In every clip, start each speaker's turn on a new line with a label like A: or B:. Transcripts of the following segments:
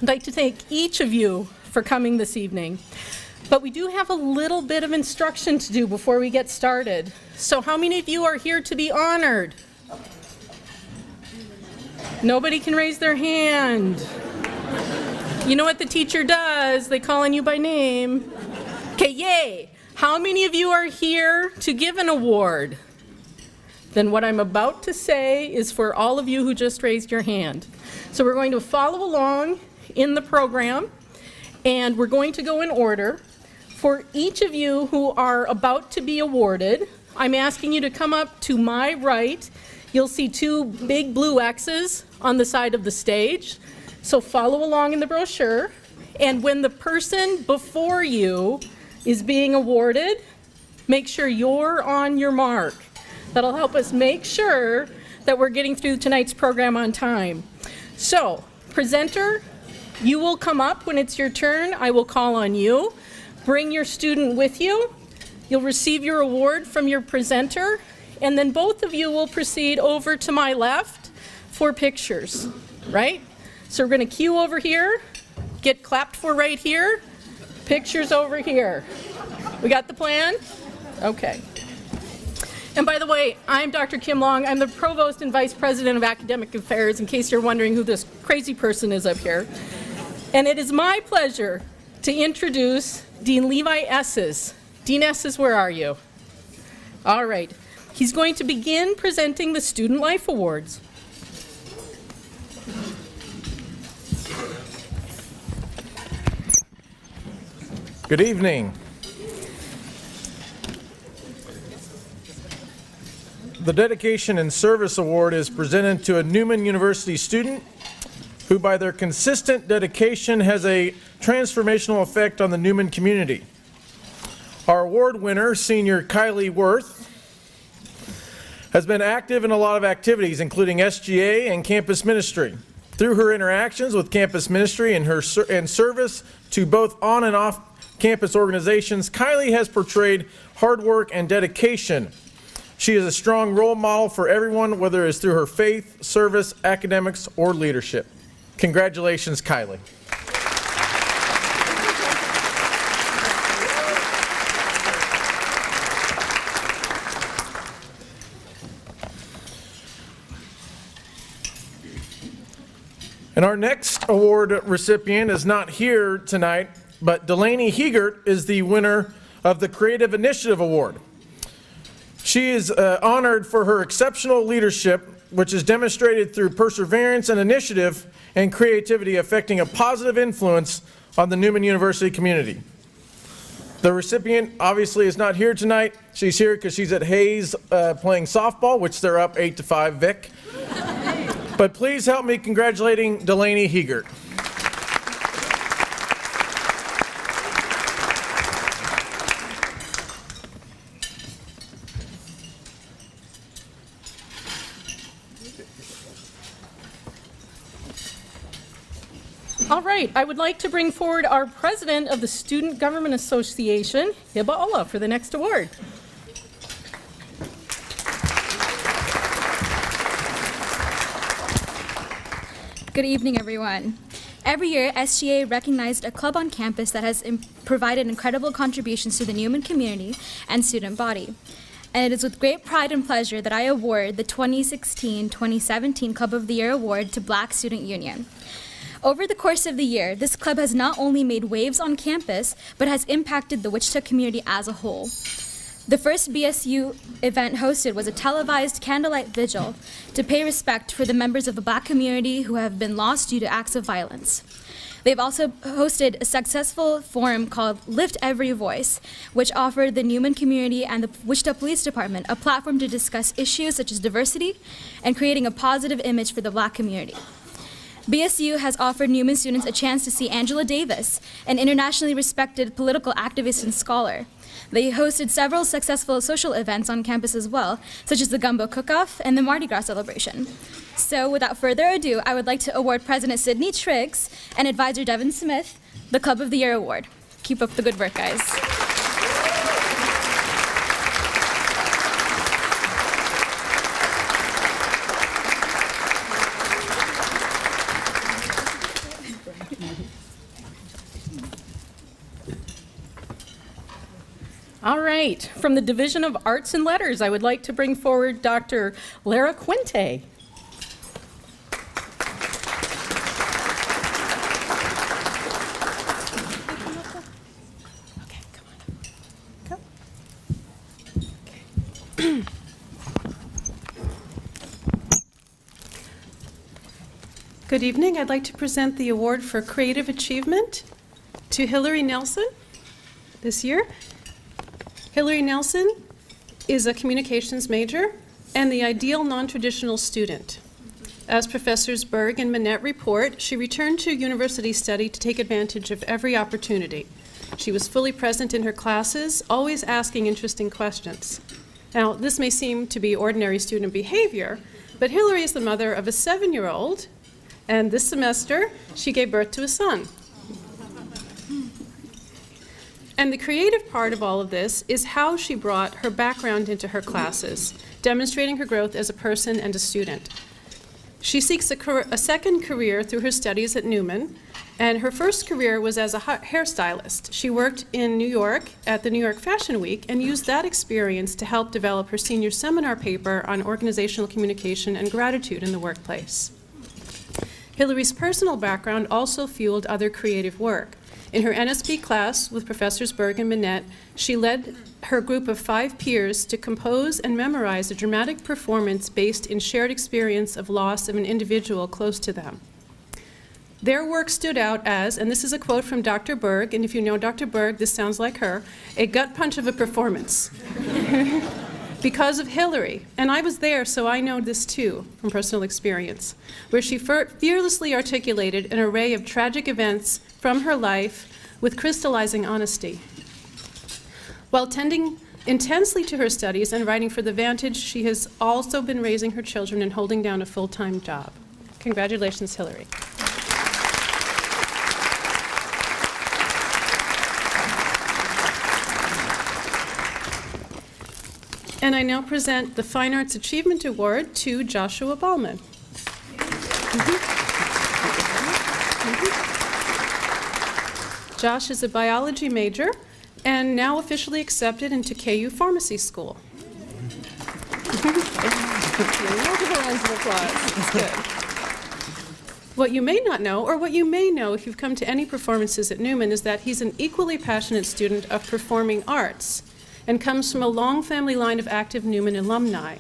A: I'd like to thank each of you for coming this evening. But we do have a little bit of instruction to do before we get started. So how many of you are here to be honored? Nobody can raise their hand. You know what the teacher does? They call on you by name. Okay, yay. How many of you are here to give an award? Then what I'm about to say is for all of you who just raised your hand. So we're going to follow along in the program, and we're going to go in order. For each of you who are about to be awarded, I'm asking you to come up to my right. You'll see two big blue X's on the side of the stage. So follow along in the brochure. And when the person before you is being awarded, make sure you're on your mark. That'll help us make sure that we're getting through tonight's program on time. So, presenter, you will come up when it's your turn. I will call on you. Bring your student with you. You'll receive your award from your presenter, and then both of you will proceed over to my left for pictures, right? So we're going to queue over here, get clapped for right here, pictures over here. We got the plan? Okay. And by the way, I'm Dr. Kim Long. I'm the Provost and Vice President of Academic Affairs, in case you're wondering who this crazy person is up here. And it is my pleasure to introduce Dean Levi Esses. Dean Esses, where are you? All right. He's going to begin presenting the Student Life Awards.
B: Good evening. The Dedication and Service Award is presented to a Newman University student who, by their consistent dedication, has a transformational effect on the Newman community. Our award winner, senior Kylie Worth, has been active in a lot of activities, including SGA and campus ministry. Through her interactions with campus ministry and her service to both on and off campus organizations, Kylie has portrayed hard work and dedication. She is a strong role model for everyone, whether it's through her faith, service, academics, or leadership. Congratulations, Kylie. And our next award recipient is not here tonight, but Delaney Hiegert is the winner of the Creative Initiative Award. She is honored for her exceptional leadership, which is demonstrated through perseverance and initiative and creativity, affecting a positive influence on the Newman University community. The recipient obviously is not here tonight. She's here because she's at Hayes playing softball, which they're up 8-5, Vic. But please help me congratulating Delaney Hiegert.
A: All right, I would like to bring forward our president of the Student Government Association, Hibba Allah, for the next award.
C: Good evening, everyone. Every year, SGA recognized a club on campus that has provided incredible contributions to the Newman community and student body. And it is with great pride and pleasure that I award the 2016-2017 Club of the Year Award to Black Student Union. Over the course of the year, this club has not only made waves on campus, but has impacted the Wichita community as a whole. The first BSU event hosted was a televised candlelight vigil to pay respect for the members of the Black community who have been lost due to acts of violence. They've also hosted a successful forum called Lift Every Voice, which offered the Newman community and the Wichita Police Department a platform to discuss issues such as diversity and creating a positive image for the Black community. BSU has offered Newman students a chance to see Angela Davis, an internationally respected political activist and scholar. They hosted several successful social events on campus as well, such as the Gumbo Cook-Off and the Mardi Gras celebration. So without further ado, I would like to award President Sydney Triggs and Advisor Devin Smith the Club of the Year Award. Keep up the good work, guys.
A: All right, from the Division of Arts and Letters, I would like to bring forward Dr. Lara Quinte. Okay, come on up. Go. Okay.
D: Good evening. I'd like to present the award for creative achievement to Hillary Nelson this year. Hillary Nelson is a communications major and the ideal non-traditional student. As Professors Berg and Manette report, she returned to university study to take advantage of every opportunity. She was fully present in her classes, always asking interesting questions. Now, this may seem to be ordinary student behavior, but Hillary is the mother of a 7-year-old, and this semester, she gave birth to a son. And the creative part of all of this is how she brought her background into her classes, demonstrating her growth as a person and a student. She seeks a second career through her studies at Newman, and her first career was as a hairstylist. She worked in New York at the New York Fashion Week and used that experience to help develop her senior seminar paper on organizational communication and gratitude in the workplace. Hillary's personal background also fueled other creative work. In her NSP class with Professors Berg and Manette, she led her group of 5 peers to compose and memorize a dramatic performance based in shared experience of loss of an individual close to them. Their work stood out as, and this is a quote from Dr. Berg, and if you know Dr. Berg, this sounds like her, a gut punch of a performance. Because of Hillary, and I was there, so I know this too from personal experience, where she fearlessly articulated an array of tragic events from her life with crystallizing honesty. While tending intensely to her studies and writing for The Vantage, she has also been raising her children and holding down a full-time job. Congratulations, Hillary. And I now present the Fine Arts Achievement Award to Joshua Ballman. Josh is a biology major and now officially accepted into KU Pharmacy School. What you may not know, or what you may know if you've come to any performances at Newman, is that he's an equally passionate student of performing arts and comes from a long family line of active Newman alumni.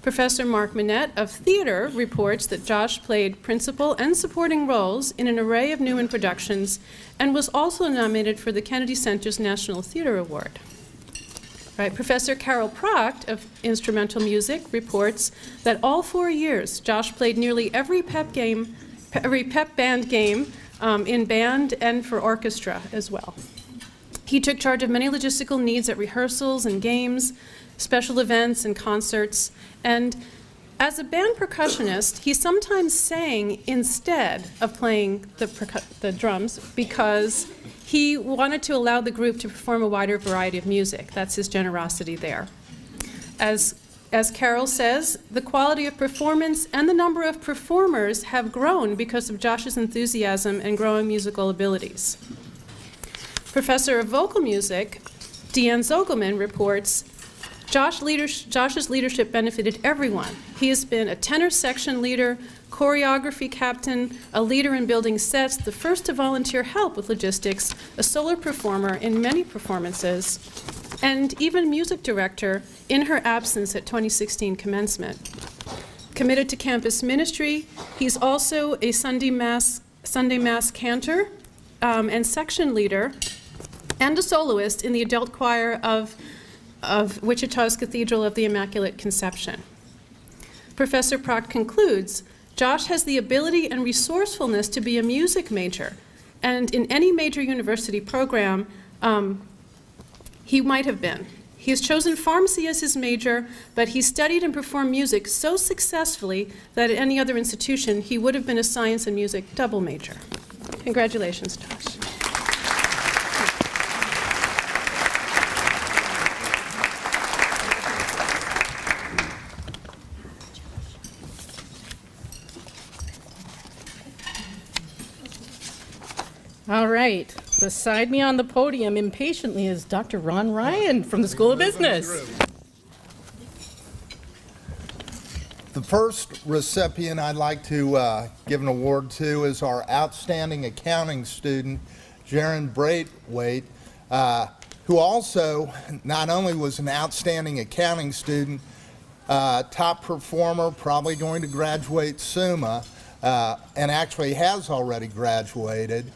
D: Professor Mark Manette of theater reports that Josh played principal and supporting roles in an array of Newman productions and was also nominated for the Kennedy Center's National Theater Award. Right. Professor Carol Proct of instrumental music reports that all 4 years Josh played nearly every pep band game in band and for orchestra as well. He took charge of many logistical needs at rehearsals and games, special events and concerts, and as a band percussionist, he sometimes sang instead of playing the drums because he wanted to allow the group to perform a wider variety of music. That's his generosity there. As Carol says, the quality of performance and the number of performers have grown because of Josh's enthusiasm and growing musical abilities. Professor of vocal music, Deanne Zogelman, reports, Josh's leadership benefited everyone. He has been a tenor section leader, choreography captain, a leader in building sets, the first to volunteer help with logistics, a solo performer in many performances, and even music director in her absence at 2016 commencement. Committed to campus ministry, he's also a Sunday Mass cantor and section leader and a soloist in the adult choir of Wichita's Cathedral of the Immaculate Conception. Professor Proct concludes, Josh has the ability and resourcefulness to be a music major, and in any major university program, he might have been. He has chosen pharmacy as his major, but he studied and performed music so successfully that at any other institution, he would have been a science and music double major. Congratulations, Josh.
A: All right, beside me on the podium impatiently is Dr. Ron Ryan from the School of Business.
E: The first recipient I'd like to give an award to is our outstanding accounting student, Jaron Braithwaite, who also not only was an outstanding accounting student, top performer, probably going to graduate SUMA, and actually has already graduated.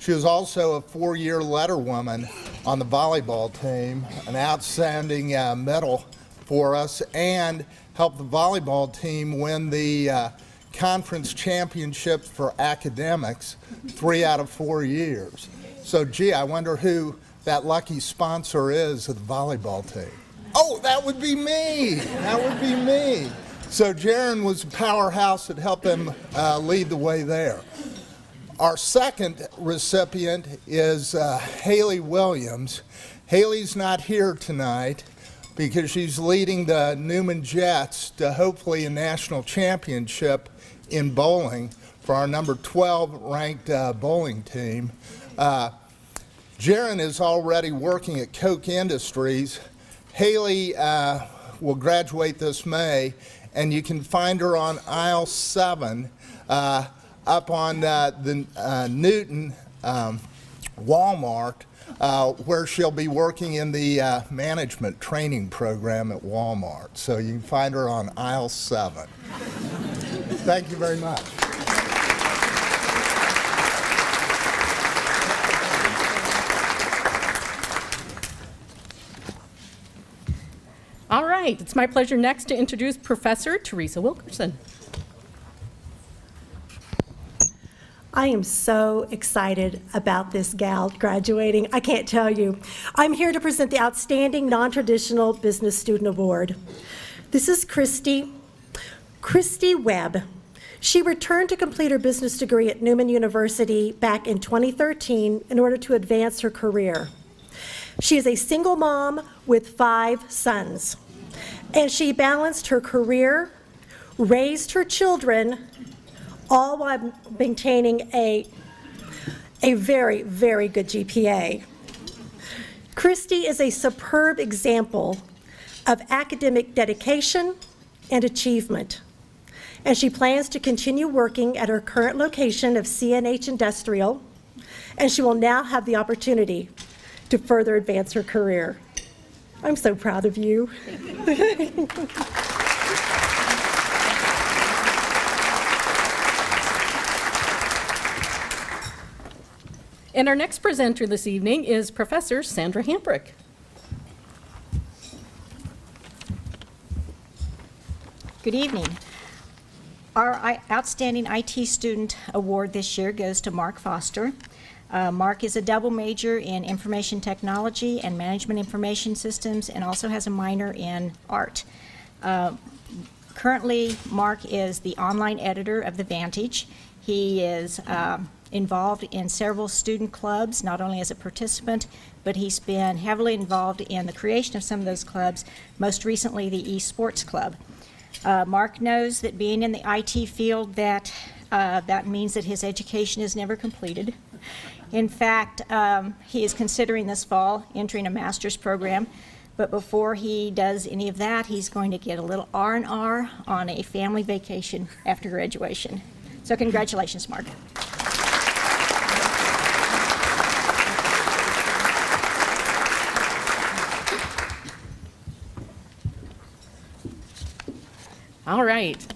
E: She was also a 4-year letterwoman on the volleyball team, an outstanding medal for us, and helped the volleyball team win the conference championship for academics 3 out of 4 years. So, gee, I wonder who that lucky sponsor is of the volleyball team. Oh, that would be me. That would be me. So Jaron was a powerhouse that helped them lead the way there. Our second recipient is Haley Williams. Haley's not here tonight because she's leading the Newman Jets to hopefully a national championship in bowling for our number 12 ranked bowling team. Jaron is already working at Koch Industries. Haley will graduate this May, and you can find her on aisle 7 up on the Newton Walmart, where she'll be working in the management training program at Walmart. So you can find her on aisle 7. Thank you very much.
A: All right, it's my pleasure next to introduce Professor Teresa Wilkerson.
F: I am so excited about this gal graduating. I can't tell you. I'm here to present the Outstanding Non-Traditional Business Student Award. This is Christy Webb. She returned to complete her business degree at Newman University back in 2013 in order to advance her career. She is a single mom with 5 sons, and she balanced her career, raised her children, all while maintaining a very, very good GPA. Christy is a superb example of academic dedication and achievement, and she plans to continue working at her current location of CNH Industrial, and she will now have the opportunity to further advance her career. I'm so proud of you.
A: And our next presenter this evening is Professor Sandra Hamprick.
G: Good evening. Our Outstanding IT Student Award this year goes to Mark Foster. Mark is a double major in Information Technology and Management Information Systems, and also has a minor in art. Currently, Mark is the online editor of The Vantage. He is involved in several student clubs, not only as a participant, but he's been heavily involved in the creation of some of those clubs, most recently the eSports Club. Mark knows that being in the IT field, that means that his education is never completed. In fact, he is considering this fall entering a master's program, but before he does any of that, he's going to get a little R&R on a family vacation after graduation. So congratulations, Mark.
A: All right.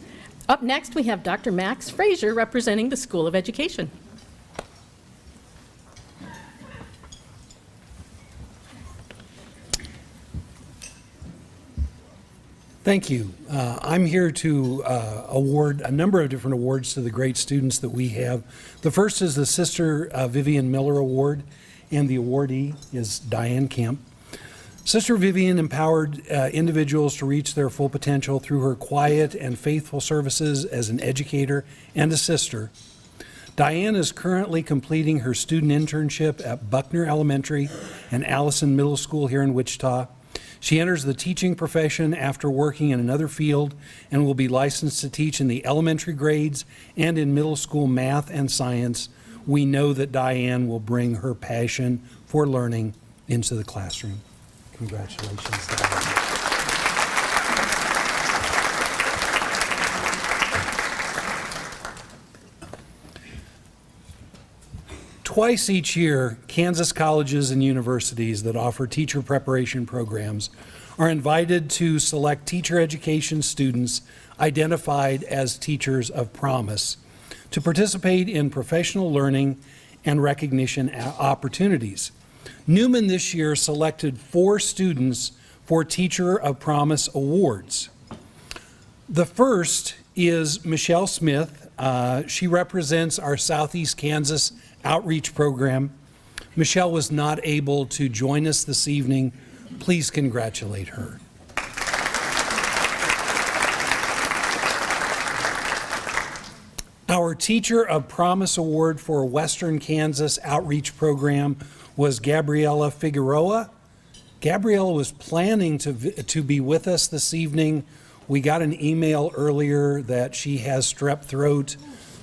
A: Up next, we have Dr. Max Frazier representing the School of Education.
H: Thank you. I'm here to award a number of different awards to the great students that we have. The first is the Sister Vivian Miller Award, and the awardee is Diane Kemp. Sister Vivian empowered individuals to reach their full potential through her quiet and faithful services as an educator and a sister. Diane is currently completing her student internship at Buckner Elementary and Allison Middle School here in Wichita. She enters the teaching profession after working in another field and will be licensed to teach in the elementary grades and in middle school math and science We know that Diane will bring her passion for learning into the classroom. Congratulations, Diane. Twice each year, Kansas colleges and universities that offer teacher preparation programs are invited to select teacher education students identified as teachers of promise to participate in professional learning and recognition opportunities. Newman this year selected 4 students for Teacher of Promise Awards. The first is Michelle Smith. She represents our Southeast Kansas Outreach Program. Michelle was not able to join us this evening. Please congratulate her. Our Teacher of Promise Award for Western Kansas Outreach Program was Gabriela Figueroa. Gabriela was planning to be with us this evening. We got an email earlier that she has strep throat,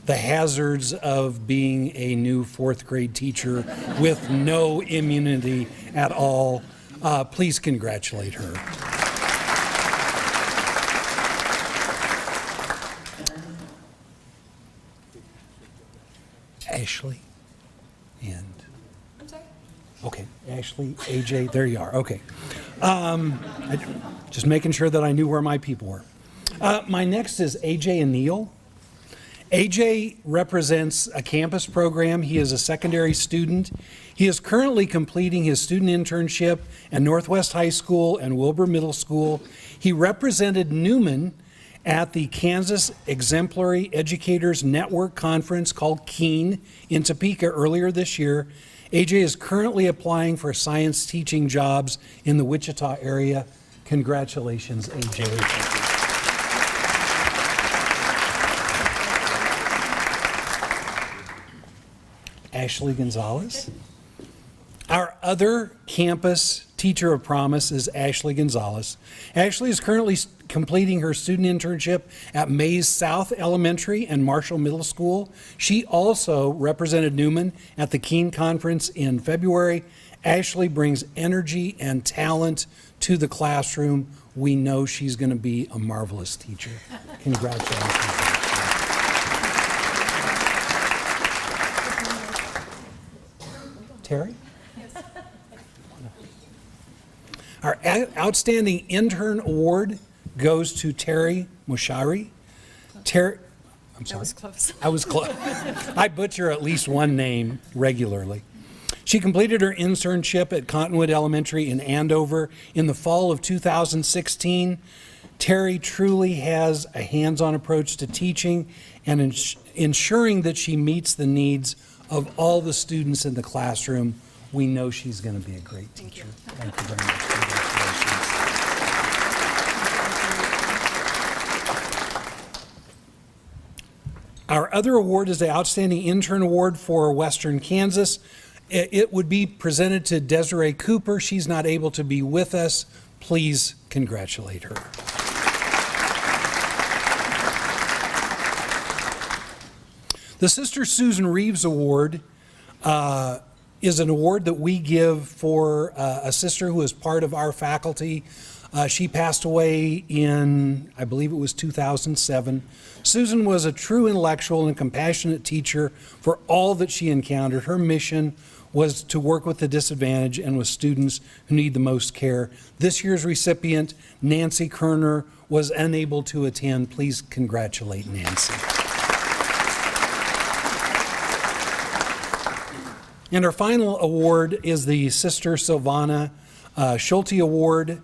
H: the hazards of being a new 4th grade teacher with no immunity at all. Please congratulate her. Ashley and, okay, Ashley, AJ, there you are, okay. Just making sure that I knew where my people were. My next is AJ and Neil. AJ represents a campus program. He is a secondary student. He is currently completing his student internship at Northwest High School and Wilbur Middle School. He represented Newman at the Kansas Exemplary Educators Network Conference called KEEN in Topeka earlier this year. AJ is currently applying for science teaching jobs in the Wichita area. Congratulations, AJ. Ashley Gonzalez. Our other campus Teacher of Promise is Ashley Gonzalez. Ashley is currently completing her student internship at Mays South Elementary and Marshall Middle School. She also represented Newman at the Keene Conference in February. Ashley brings energy and talent to the classroom. We know she's going to be a marvelous teacher. Congratulations. Terry? Yes. Our Outstanding Intern Award goes to Terry Moshari. Terry, I'm sorry.
D: That was close.
H: I was close. I butcher at least one name regularly. She completed her internship at Cottonwood Elementary in Andover in the fall of 2016. Terry truly has a hands-on approach to teaching and ensuring that she meets the needs of all the students in the classroom. We know she's going to be a great teacher. Thank you very much. Congratulations. Our other award is the Outstanding Intern Award for Western Kansas. It would be presented to Desiree Cooper. She's not able to be with us. Please congratulate her. The Sister Susan Reeves Award is an award that we give for a sister who is part of our faculty. She passed away in, I believe it was 2007. Susan was a true intellectual and compassionate teacher for all that she encountered. Her mission was to work with the disadvantaged and with students who need the most care. This year's recipient, Nancy Kerner, was unable to attend. Please congratulate Nancy. And our final award is the Sister Silvana Schulte Award.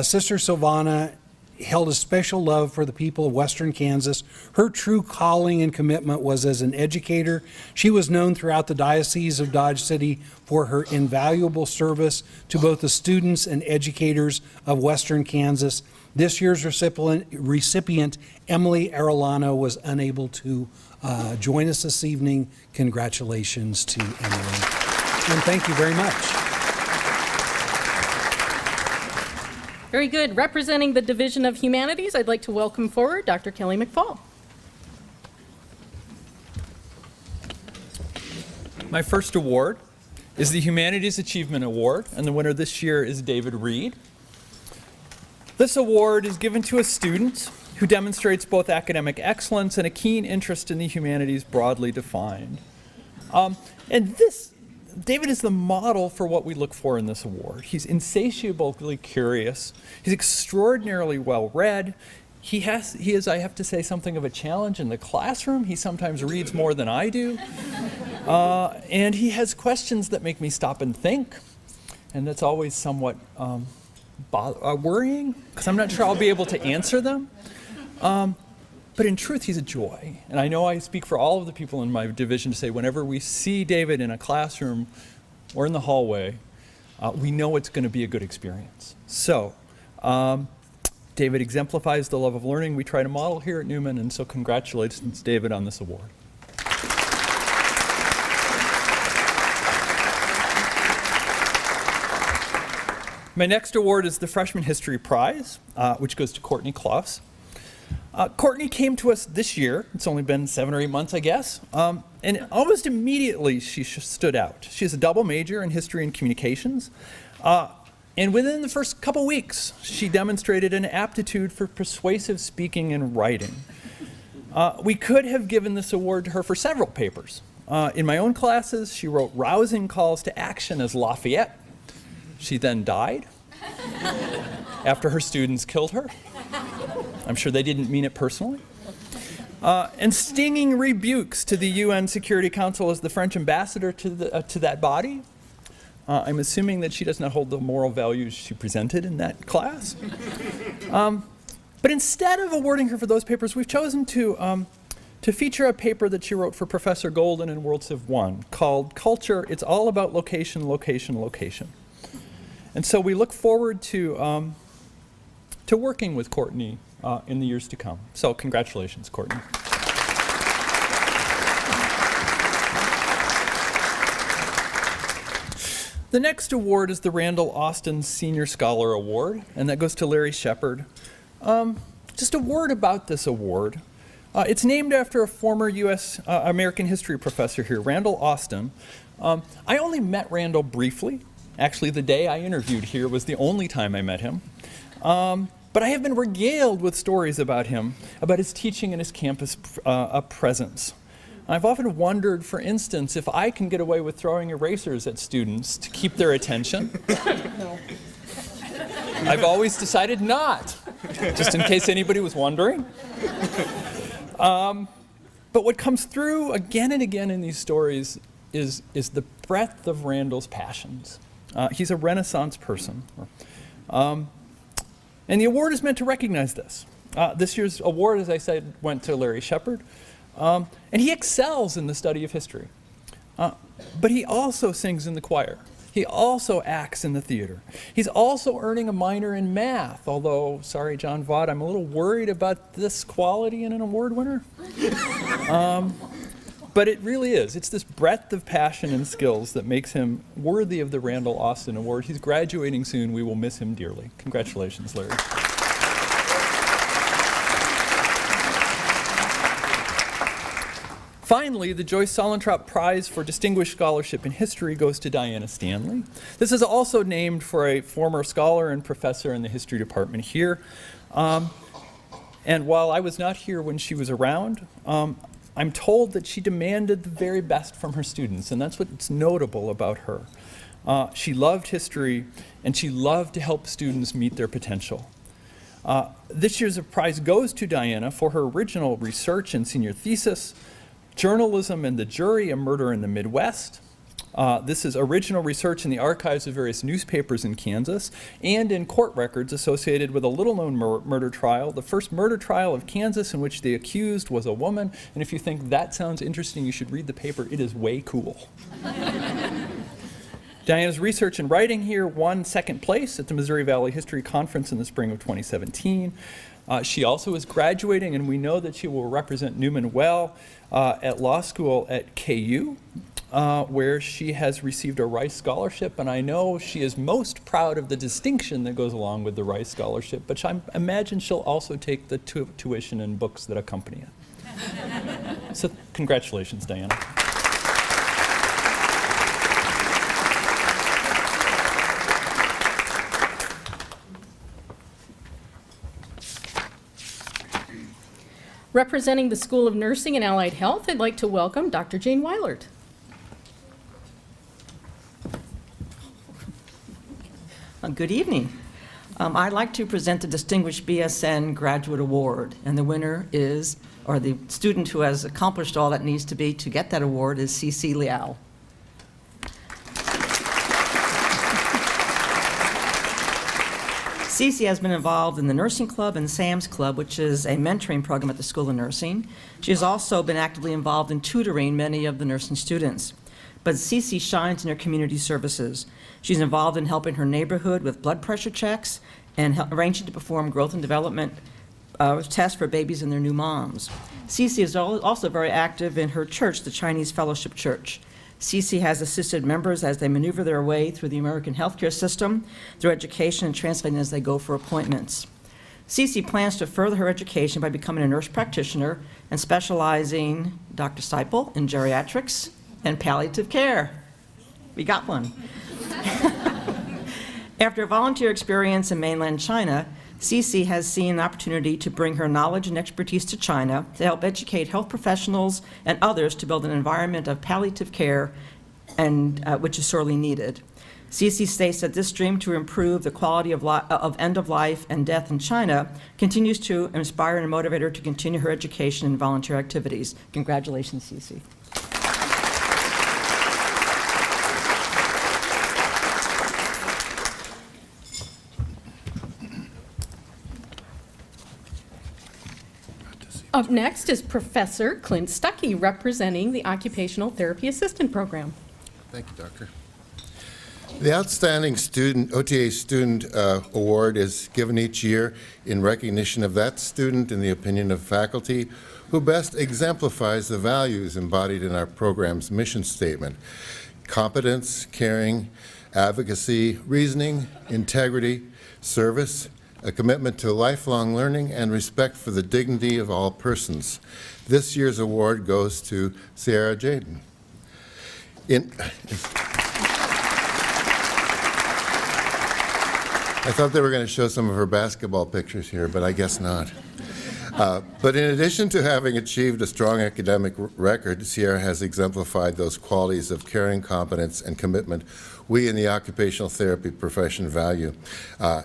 H: Sister Silvana held a special love for the people of Western Kansas. Her true calling and commitment was as an educator. She was known throughout the Diocese of Dodge City for her invaluable service to both the students and educators of Western Kansas. This year's recipient Emily Arellano, was unable to join us this evening. Congratulations to Emily. And thank you very much.
A: Very good. Representing the Division of Humanities, I'd like to welcome forward Dr. Kelly McFall.
I: My first award is the Humanities Achievement Award, and the winner this year is David Reed. This award is given to a student who demonstrates both academic excellence and a keen interest in the humanities broadly defined. David is the model for what we look for in this award. He's insatiably curious. He's extraordinarily well-read. He is, I have to say, something of a challenge in the classroom. He sometimes reads more than I do. And he has questions that make me stop and think. And that's always somewhat worrying, because I'm not sure I'll be able to answer them. But in truth, he's a joy. And I know I speak for all of the people in my division to say whenever we see David in a classroom or in the hallway, we know it's going to be a good experience. So, David exemplifies the love of learning we try to model here at Newman, and so congratulations, David, on this award. My next award is the Freshman History Prize, which goes to Courtney Klaus. Courtney came to us this year. It's only been 7 or 8 months, I guess. And almost immediately she stood out. She has a double major in history and communications. And within the first couple weeks, she demonstrated an aptitude for persuasive speaking and writing. We could have given this award to her for several papers. In my own classes, she wrote rousing calls to action as Lafayette. She then died after her students killed her. I'm sure they didn't mean it personally. And stinging rebukes to the UN Security Council as the French ambassador to that body. I'm assuming that she does not hold the moral values she presented in that class. But instead of awarding her for those papers, we've chosen to feature a paper that she wrote for Professor Golden in World Civ 1 called Culture, It's All About Location, Location, Location. And so we look forward to working with Courtney in the years to come. So congratulations, Courtney. The next award is the Randall Austin Senior Scholar Award, and that goes to Larry Shepard. Just a word about this award. It's named after a former U.S. American history professor here, Randall Austin. I only met Randall briefly. Actually, the day I interviewed here was the only time I met him. But I have been regaled with stories about him, about his teaching and his campus presence. I've often wondered, for instance, if I can get away with throwing erasers at students to keep their attention. No. I've always decided not, just in case anybody was wondering. But what comes through again and again in these stories is the breadth of Randall's passions. He's a Renaissance person. And the award is meant to recognize this. This year's award, as I said, went to Larry Shepard. And he excels in the study of history. But he also sings in the choir. He also acts in the theater. He's also earning a minor in math, although, sorry, John Vaught, I'm a little worried about this quality in an award winner. But it really is. It's this breadth of passion and skills that makes him worthy of the Randall Austin Award. He's graduating soon. We will miss him dearly. Congratulations, Larry. Finally, the Joyce Solentrop Prize for Distinguished Scholarship in History goes to Diana Stanley. This is also named for a former scholar and professor in the history department here. And while I was not here when she was around, I'm told that she demanded the very best from her students, and that's what's notable about her. She loved history, and she loved to help students meet their potential. This year's prize goes to Diana for her original research and senior thesis, Journalism and the Jury, A Murder in the Midwest. This is original research in the archives of various newspapers in Kansas and in court records associated with a little-known murder trial, the first murder trial of Kansas in which the accused was a woman. And if you think that sounds interesting, you should read the paper. It is way cool. Diana's research and writing here won second place at the Missouri Valley History Conference in the spring of 2017. She also is graduating, and we know that she will represent Newman well at law school at KU, where she has received a Rice Scholarship, and I know she is most proud of the distinction that goes along with the Rice Scholarship, but I imagine she'll also take the tuition and books that accompany it. So congratulations, Diana.
A: Representing the School of Nursing and Allied Health, I'd like to welcome Dr. Jane Weilert.
J: Good evening. I'd like to present the Distinguished BSN Graduate Award, and the winner is, or the student who has accomplished all that needs to be to get that award is Cici Liao. Cici has been involved in the Nursing Club and Sam's Club, which is a mentoring program at the School of Nursing. She has also been actively involved in tutoring many of the nursing students. But Cici shines in her community services. She's involved in helping her neighborhood with blood pressure checks and arranging to perform growth and development tests for babies and their new moms. Cici is also very active in her church, the Chinese Fellowship Church. Cici has assisted members as they maneuver their way through the American healthcare system, through education and translating as they go for appointments. Cici plans to further her education by becoming a nurse practitioner and specializing, Dr. Seipel, in geriatrics and palliative care. We got one. After a volunteer experience in mainland China, Cici has seen an opportunity to bring her knowledge and expertise to China to help educate health professionals and others to build an environment of palliative care, and which is sorely needed. Cici states that this dream to improve the quality of end of life and death in China continues to inspire and motivate her to continue her education and volunteer activities. Congratulations, Cici.
A: Up next is Professor Clint Stuckey, representing the Occupational Therapy Assistant Program.
K: Thank you, Doctor. The Outstanding OTA Student Award is given each year in recognition of that student, in the opinion of faculty, who best exemplifies the values embodied in our program's mission statement: competence, caring, advocacy, reasoning, integrity, service, a commitment to lifelong learning, and respect for the dignity of all persons. This year's award goes to Sierra Jaden. I thought they were going to show some of her basketball pictures here, but I guess not. But in addition to having achieved a strong academic record, Sierra has exemplified those qualities of caring, competence, and commitment we in the occupational therapy profession value,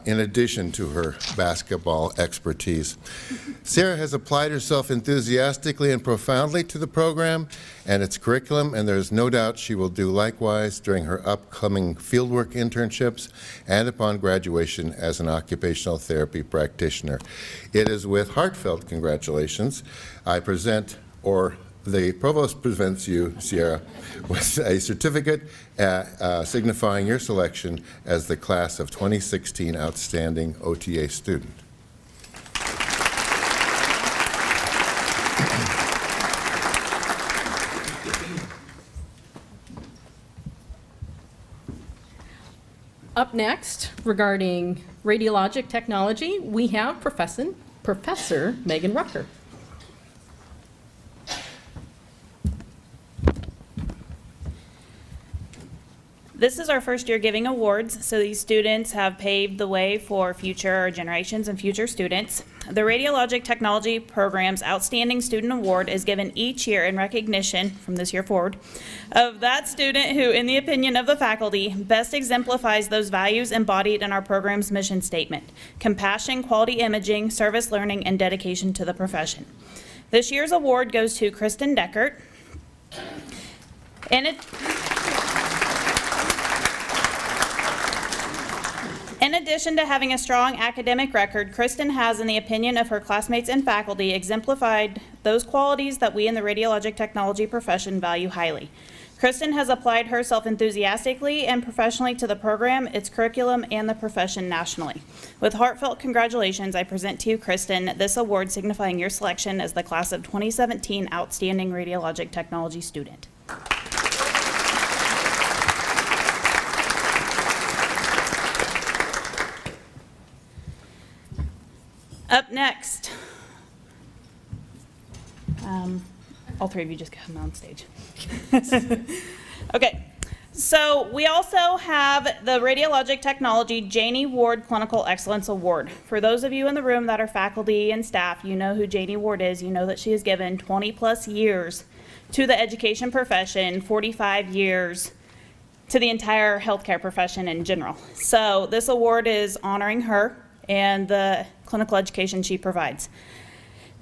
K: in addition to her basketball expertise. Sierra has applied herself enthusiastically and profoundly to the program and its curriculum, and there is no doubt she will do likewise during her upcoming fieldwork internships and upon graduation as an occupational therapy practitioner. It is with heartfelt congratulations I present, or the provost presents you, Sierra, with a certificate signifying your selection as the class of 2016 Outstanding OTA Student.
A: Up next, regarding radiologic technology, we have Professor Megan Rucker.
L: This is our first year giving awards, so these students have paved the way for future generations and future students. The Radiologic Technology Program's Outstanding Student Award is given each year in recognition, from this year forward, of that student who, in the opinion of the faculty, best exemplifies those values embodied in our program's mission statement: compassion, quality imaging, service learning, and dedication to the profession. This year's award goes to Kristen Deckert. In addition to having a strong academic record, Kristen has, in the opinion of her classmates and faculty, exemplified those qualities that we in the radiologic technology profession value highly. Kristen has applied herself enthusiastically and professionally to the program, its curriculum, and the profession nationally. With heartfelt congratulations, I present to you, Kristen, this award signifying your selection as the class of 2017 Outstanding Radiologic Technology Student. Up next, all three of you just come on stage. Okay, So we also have the Radiologic Technology Janey Ward Clinical Excellence Award. For those of you in the room that are faculty and staff, you know who Janey Ward is. You know that she has given 20+ years to the education profession, 45 years to the entire healthcare profession in general. So this award is honoring her and the clinical education she provides.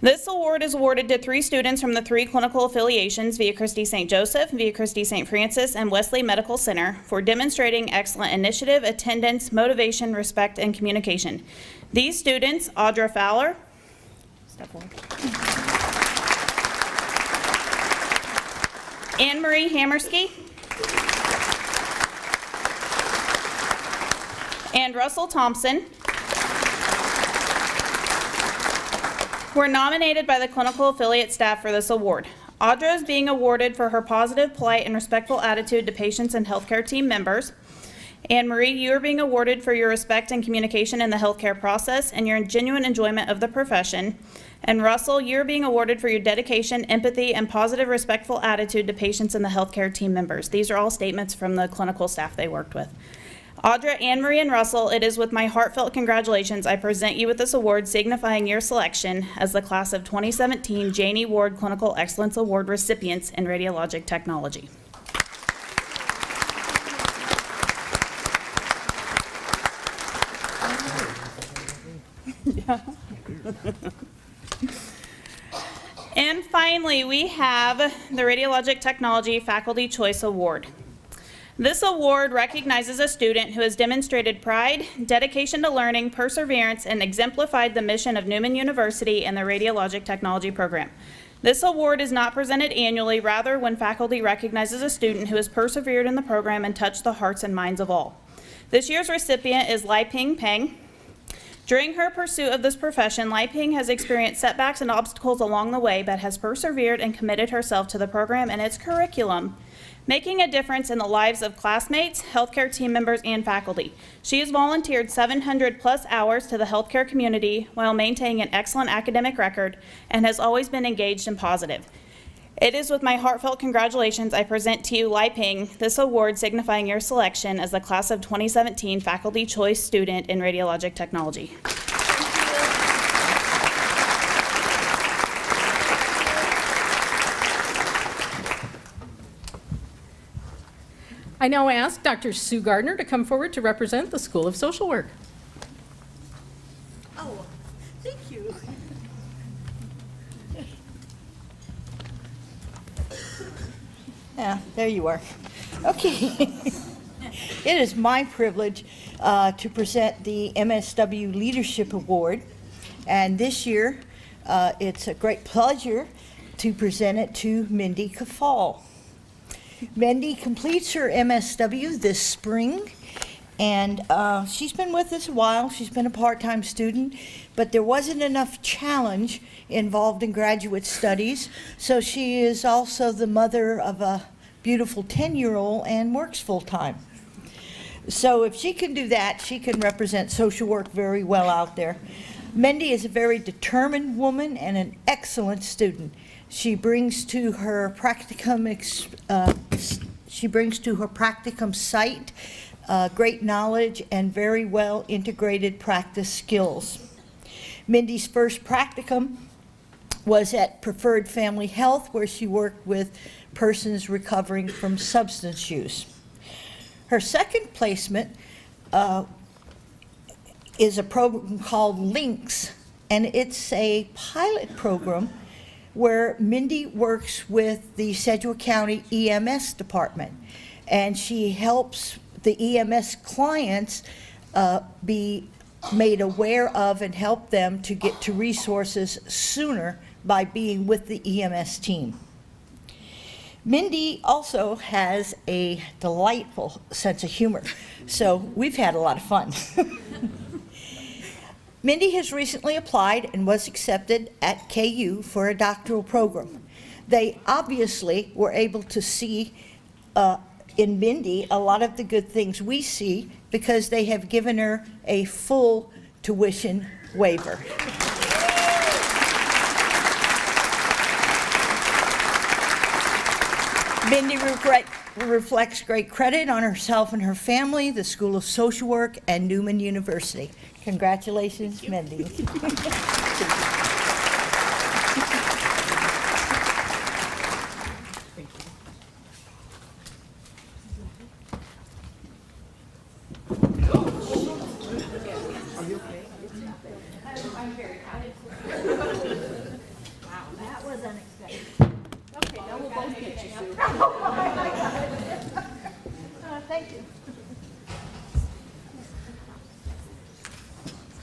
L: This award is awarded to 3 students from the 3 clinical affiliations, Via Christi St. Joseph, Via Christi St. Francis, and Wesley Medical Center, for demonstrating excellent initiative, attendance, motivation, respect, and communication. These students, Audra Fowler, step forward, Anne-Marie Hammersky, and Russell Thompson, were nominated by the clinical affiliate staff for this award. Audra is being awarded for her positive, polite, and respectful attitude to patients and healthcare team members. Anne-Marie, you are being awarded for your respect and communication in the healthcare process and your genuine enjoyment of the profession. And Russell, you're being awarded for your dedication, empathy, and positive, respectful attitude to patients and the healthcare team members. These are all statements from the clinical staff they worked with. Audra, Anne-Marie, and Russell, it is with my heartfelt congratulations I present you with this award signifying your selection as the class of 2017 Janey Ward Clinical Excellence Award recipients in Radiologic Technology. And finally, we have the Radiologic Technology Faculty Choice Award. This award recognizes a student who has demonstrated pride, dedication to learning, perseverance, and exemplified the mission of Newman University and the Radiologic Technology program. This award is not presented annually, rather when faculty recognizes a student who has persevered in the program and touched the hearts and minds of all. This year's recipient is Lai Ping Peng. During her pursuit of this profession, Lai Ping has experienced setbacks and obstacles along the way, but has persevered and committed herself to the program and its curriculum, making a difference in the lives of classmates, healthcare team members, and faculty. She has volunteered 700+ hours to the healthcare community while maintaining an excellent academic record and has always been engaged and positive. It is with my heartfelt congratulations I present to you, Lai Ping, this award signifying your selection as the class of 2017 Faculty Choice Student in Radiologic Technology.
A: I now ask Dr. Sue Gardner to come forward to represent the School of Social Work.
M: Oh, thank you. Yeah, there you are. Okay. It is my privilege to present the MSW Leadership Award, and this year it's a great pleasure to present it to Mindy Kafal. Mindy completes her MSW this spring, and she's been with us a while. She's been a part-time student, but there wasn't enough challenge involved in graduate studies, so she is also the mother of a beautiful 10-year-old and works full-time. So if she can do that, she can represent social work very well out there. Mindy is a very determined woman and an excellent student. She brings to her practicum site great knowledge and very well integrated practice skills. Mindy's first practicum was at Preferred Family Health, where she worked with persons recovering from substance use. Her second placement is a program called LINKS, and it's a pilot program where Mindy works with the Sedgwick County EMS department, and she helps the EMS clients be made aware of and help them to get to resources sooner by being with the EMS team. Mindy also has a delightful sense of humor, so we've had a lot of fun. Mindy has recently applied and was accepted at KU for a doctoral program. They obviously were able to see in Mindy a lot of the good things we see because they have given her a full tuition waiver. Mindy, reflects great credit on herself and her family, the School of Social Work, and Newman University. Congratulations, Mindy.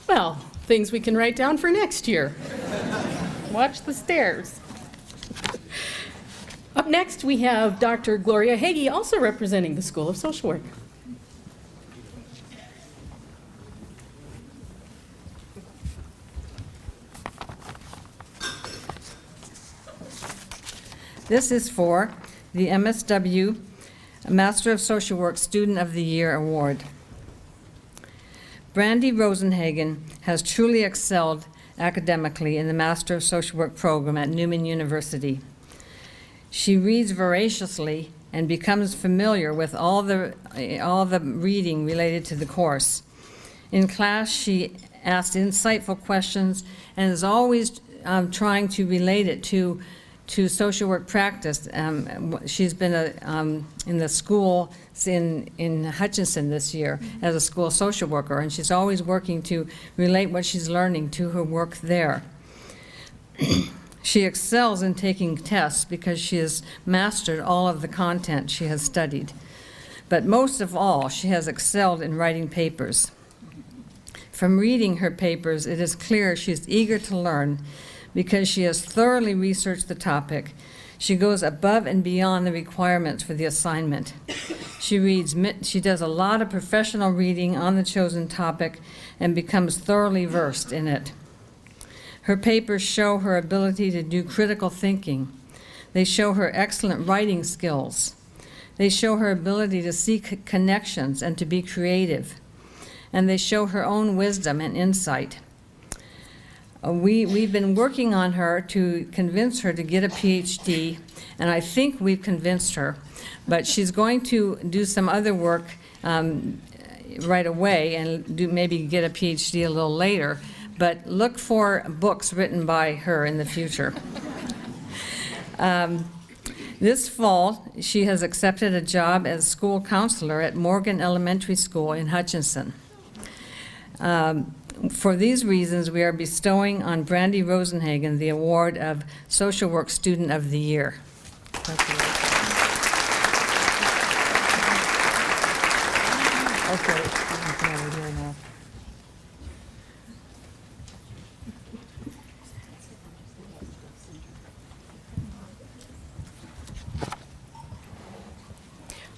A: Well, things we can write down for next year. Watch the stairs. Up next, we have Dr. Gloria Hagee, also representing the School of Social Work.
N: This is for the MSW Master of Social Work Student of the Year Award. Brandy Rosenhagen has truly excelled academically in the Master of Social Work program at Newman University. She reads voraciously and becomes familiar with all the reading related to the course. In class, she asks insightful questions and is always trying to relate it to social work practice. She's been in the school in Hutchinson this year as a school social worker, and she's always working to relate what she's learning to her work there. She excels in taking tests because she has mastered all of the content she has studied. But most of all, she has excelled in writing papers. From reading her papers, it is clear she's eager to learn because she has thoroughly researched the topic. She goes above and beyond the requirements for the assignment. She does a lot of professional reading on the chosen topic and becomes thoroughly versed in it. Her papers show her ability to do critical thinking. They show her excellent writing skills. They show her ability to see connections and to be creative. And they show her own wisdom and insight. We've been working on her to convince her to get a PhD, and I think we've convinced her. But she's going to do some other work right away and maybe get a PhD a little later. But look for books written by her in the future. This fall, she has accepted a job as school counselor at Morgan Elementary School in Hutchinson. For these reasons, we are bestowing on Brandy Rosenhagen the award of Social Work Student of the Year.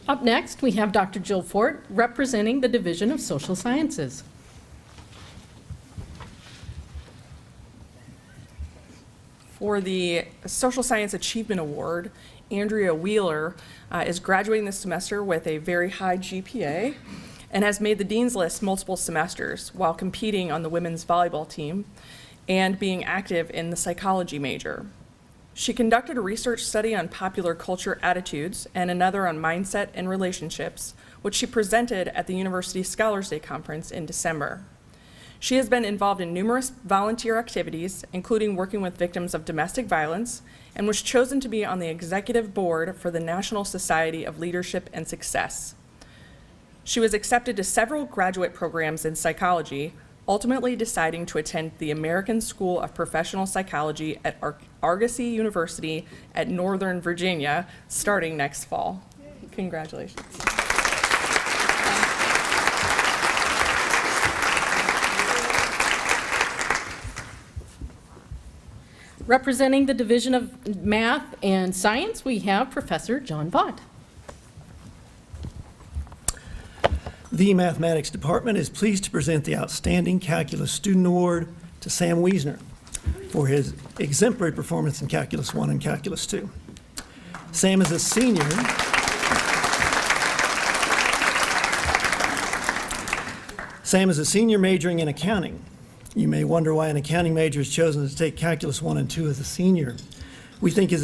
A: Up next, we have Dr. Jill Fort, representing the Division of Social Sciences.
O: For the Social Science Achievement Award, Andrea Wheeler is graduating this semester with a very high GPA and has made the Dean's List multiple semesters while competing on the women's volleyball team and being active in the psychology major. She conducted a research study on popular culture attitudes and another on mindset and relationships, which she presented at the University Scholars Day Conference in December. She has been involved in numerous volunteer activities, including working with victims of domestic violence, and was chosen to be on the executive board for the National Society of Leadership and Success. She was accepted to several graduate programs in psychology, ultimately deciding to attend the American School of Professional Psychology at Argosy University at Northern Virginia, starting next fall. Congratulations.
A: Representing the Division of Math and Science, we have Professor John Vaught.
P: The Mathematics Department is pleased to present the Outstanding Calculus Student Award to Sam Wiesner for his exemplary performance in Calculus 1 and Calculus 2. Sam is a senior. Sam is a senior majoring in accounting. You may wonder why an accounting major is chosen to take Calculus 1 and 2 as a senior. We think it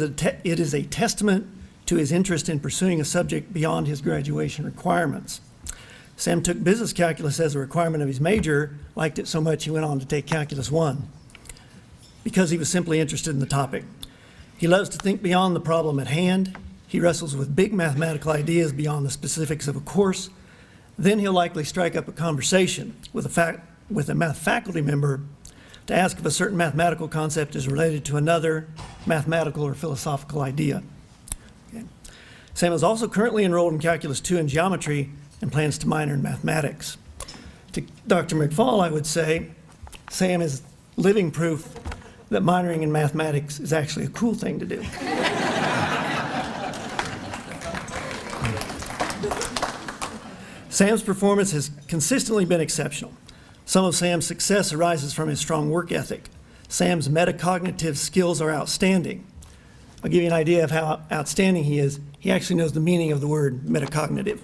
P: is a testament to his interest in pursuing a subject beyond his graduation requirements. Sam took business calculus as a requirement of his major, liked it so much he went on to take Calculus 1 because he was simply interested in the topic. He loves to think beyond the problem at hand. He wrestles with big mathematical ideas beyond the specifics of a course. Then he'll likely strike up a conversation with a math faculty member to ask if a certain mathematical concept is related to another mathematical or philosophical idea. Okay. Sam is also currently enrolled in Calculus 2 and Geometry and plans to minor in mathematics. To Dr. McFall, I would say, Sam is living proof that minoring in mathematics is actually a cool thing to do. Sam's performance has consistently been exceptional. Some of Sam's success arises from his strong work ethic. Sam's metacognitive skills are outstanding. I'll give you an idea of how outstanding he is. He actually knows the meaning of the word metacognitive.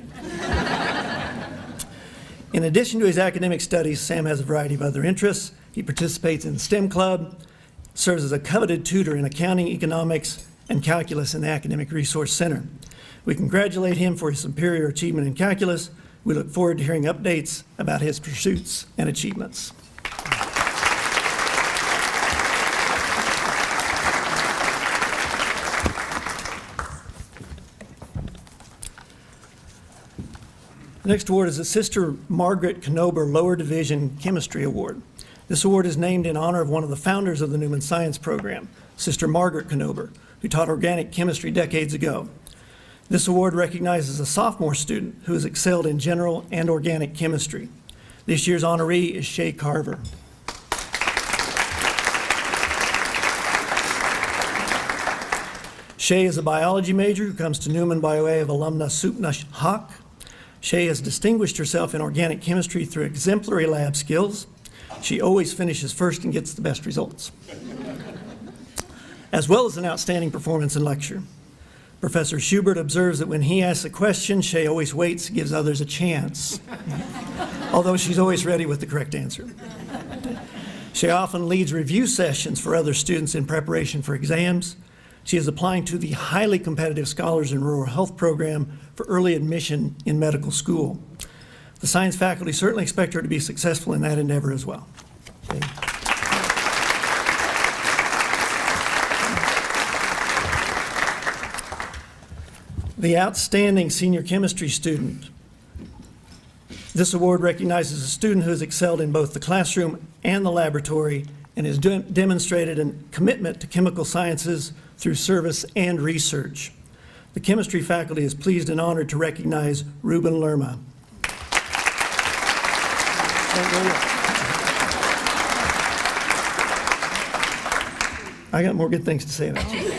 P: In addition to his academic studies, Sam has a variety of other interests. He participates in the STEM club, serves as a coveted tutor in accounting, economics, and calculus in the Academic Resource Center. We congratulate him for his superior achievement in calculus. We look forward to hearing updates about his pursuits and achievements. The next award is the Sister Margaret Nobre Lower Division Chemistry Award. This award is named in honor of one of the founders of the Newman Science Program, Sister Margaret Nobre, who taught organic chemistry decades ago. This award recognizes a sophomore student who has excelled in general and organic chemistry. This year's honoree is Shay Carver. Shay is a biology major who comes to Newman by way of alumna Supna Hawk. Shay has distinguished herself in organic chemistry through exemplary lab skills. She always finishes first and gets the best results, as well as an outstanding performance in lecture. Professor Schubert observes that when he asks a question, Shay always waits, gives others a chance, although she's always ready with the correct answer. Shay often leads review sessions for other students in preparation for exams. She is applying to the highly competitive Scholars in Rural Health program for early admission in medical school. The science faculty certainly expect her to be successful in that endeavor as well. Okay. The Outstanding Senior Chemistry Student. This award recognizes a student who has excelled in both the classroom and the laboratory and has demonstrated a commitment to chemical sciences through service and research. The chemistry faculty is pleased and honored to recognize Ruben Lerma. I got more good things to say about you.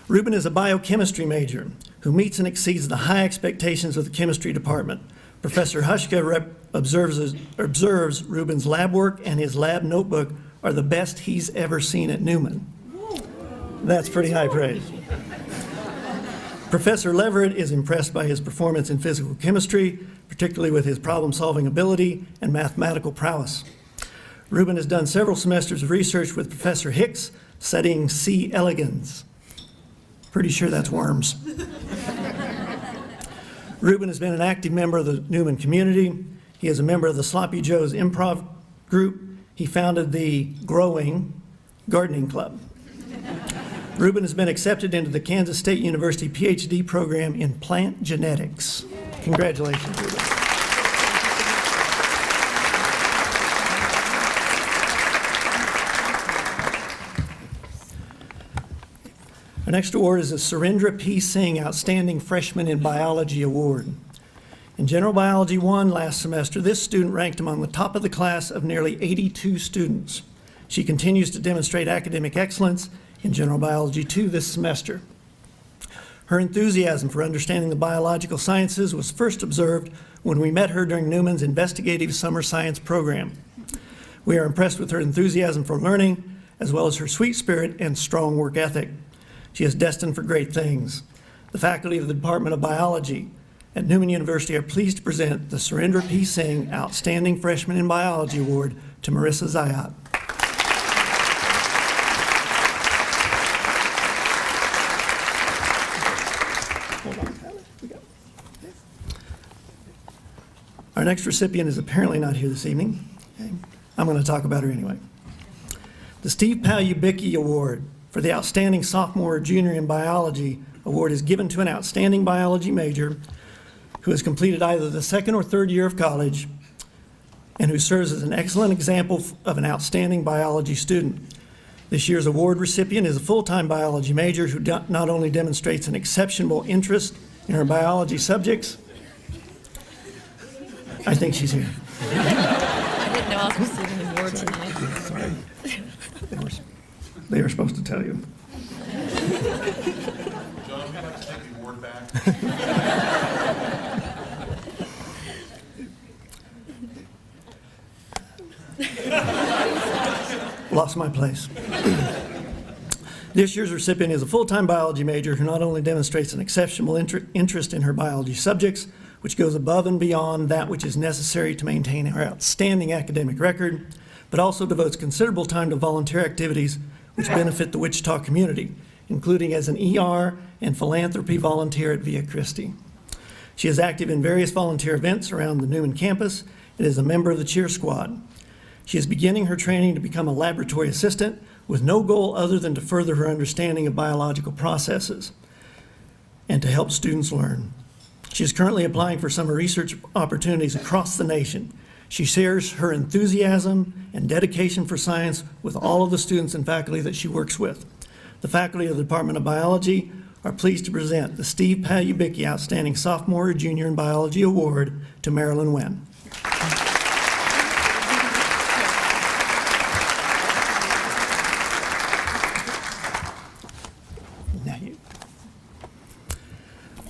P: Ruben is a biochemistry major who meets and exceeds the high expectations of the chemistry department. Professor Hushka observes Ruben's lab work and his lab notebook are the best he's ever seen at Newman. That's pretty high praise. Professor Leverett is impressed by his performance in physical chemistry, particularly with his problem-solving ability and mathematical prowess. Ruben has done several semesters of research with Professor Hicks studying C. elegans. Pretty sure that's worms. Ruben has been an active member of the Newman community. He is a member of the Sloppy Joe's improv group. He founded the Growing Gardening Club. Ruben has been accepted into the Kansas State University PhD program in plant genetics. Congratulations, Ruben. Our next award is the Surendra P. Singh Outstanding Freshman in Biology Award. In General Biology 1 last semester, this student ranked among the top of the class of nearly 82 students. She continues to demonstrate academic excellence in General Biology 2 this semester. Her enthusiasm for understanding the biological sciences was first observed when we met her during Newman's investigative summer science program. We are impressed with her enthusiasm for learning, as well as her sweet spirit and strong work ethic. She is destined for great things. The faculty of the Department of Biology at Newman University are pleased to present the Surendra P. Singh Outstanding Freshman in Biology Award to Marissa Zayat. Our next recipient is apparently not here this evening. Okay. I'm going to talk about her anyway. The Steve Palubicky Award for the Outstanding Sophomore or Junior in Biology Award is given to an outstanding biology major who has completed either the second or third year of college and who serves as an excellent example of an outstanding biology student. This year's award recipient is a full-time biology major who not only demonstrates an exceptional interest in her biology subjects. I think she's here.
N: I didn't know I was receiving an award tonight.
P: Sorry. They were supposed to tell you.
Q: John, would you like to take the award back?
P: Lost my place. This year's recipient is a full-time biology major who not only demonstrates an exceptional interest in her biology subjects, which goes above and beyond that which is necessary to maintain her outstanding academic record, but also devotes considerable time to volunteer activities which benefit the Wichita community, including as an ER and philanthropy volunteer at Via Christi. She is active in various volunteer events around the Newman campus and is a member of the cheer squad. She is beginning her training to become a laboratory assistant with no goal other than to further her understanding of biological processes and to help students learn. She is currently applying for summer research opportunities across the nation. She shares her enthusiasm and dedication for science with all of the students and faculty that she works with. The faculty of the Department of Biology are pleased to present the Steve Palubicky Outstanding Sophomore or Junior in Biology Award to Marilyn Wen.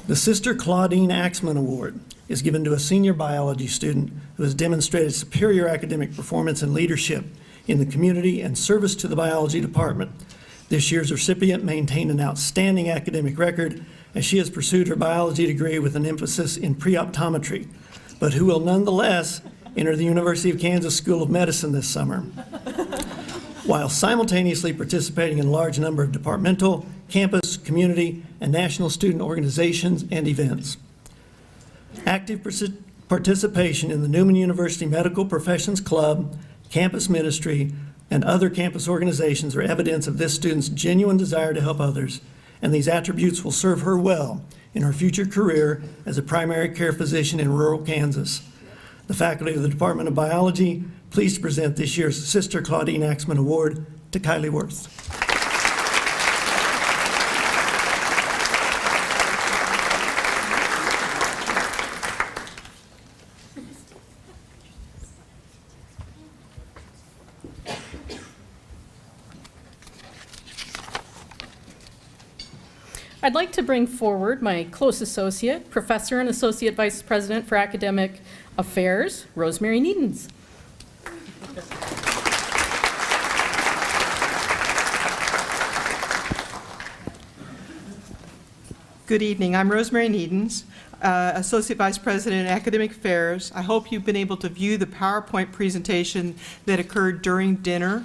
P: The Sister Claudine Axman Award is given to a senior biology student who has demonstrated superior academic performance and leadership in the community and service to the biology department. This year's recipient maintained an outstanding academic record as she has pursued her biology degree with an emphasis in pre-optometry, but who will nonetheless enter the University of Kansas School of Medicine this summer, while simultaneously participating in a large number of departmental, campus, community, and national student organizations and events. Active participation in the Newman University Medical Professions Club, campus ministry, and other campus organizations are evidence of this student's genuine desire to help others, and these attributes will serve her well in her future career as a primary care physician in rural Kansas. The faculty of the Department of Biology, pleased to present this year's Sister Claudine Axman Award to Kylie Worth.
A: I'd like to bring forward my close associate, Professor and Associate Vice President for Academic Affairs, Rosemary Needens.
R: Good evening. I'm Rosemary Needens, Associate Vice President in Academic Affairs. I hope you've been able to view the PowerPoint presentation that occurred during dinner.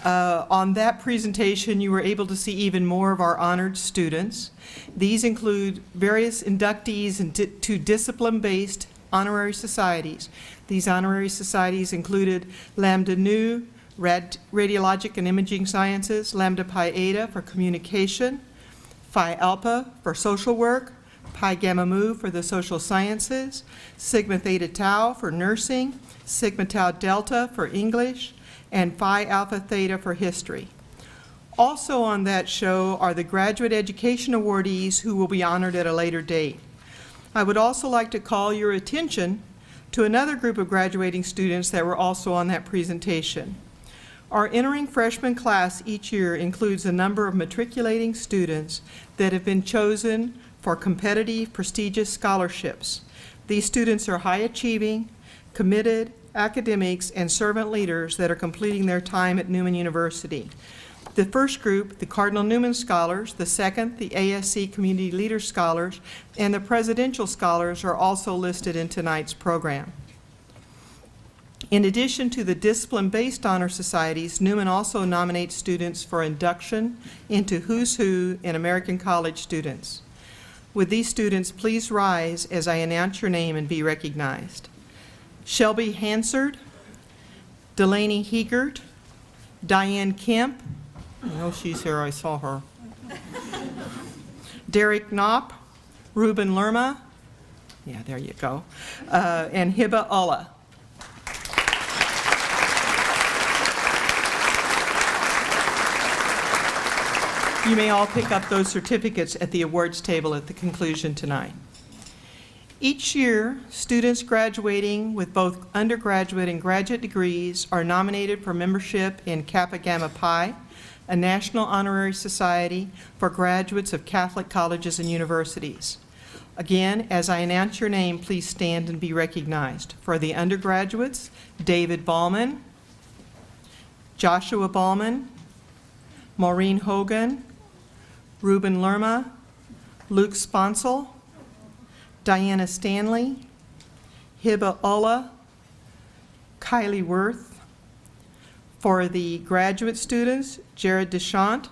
R: On that presentation, you were able to see even more of our honored students. These include various inductees into discipline-based honorary societies. These honorary societies included Lambda Nu, Radiologic and Imaging Sciences, Lambda Pi Eta for Communication, Phi Alpha for Social Work, Pi Gamma Mu for the Social Sciences, Sigma Theta Tau for Nursing, Sigma Tau Delta for English, and Phi Alpha Theta for History. Also on that show are the Graduate Education Awardees who will be honored at a later date. I would also like to call your attention to another group of graduating students that were also on that presentation. Our entering freshman class each year includes a number of matriculating students that have been chosen for competitive, prestigious scholarships. These students are high-achieving, committed academics, and servant leaders that are completing their time at Newman University. The first group, the Cardinal Newman Scholars, the second, the ASC Community Leader Scholars, and the Presidential Scholars are also listed in tonight's program. In addition to the discipline-based honor societies, Newman also nominates students for induction into Who's Who in American College students. Would these students please rise as I announce your name and be recognized? Shelby Hansard, Delaney Heegert, Diane Kemp, I know she's here, I saw her. Derek Knopp, Ruben Lerma, yeah, there you go, and Hiba Allah. You may all pick up those certificates at the awards table at the conclusion tonight. Each year, students graduating with both undergraduate and graduate degrees are nominated for membership in Kappa Gamma Pi, a national honorary society for graduates of Catholic colleges and universities. Again, as I announce your name, please stand and be recognized. For the undergraduates, David Ballman, Joshua Ballman, Maureen Hogan, Ruben Lerma, Luke Sponsel, Diana Stanley, Hiba Ullah, Kylie Worth. For the graduate students, Jared Deschamps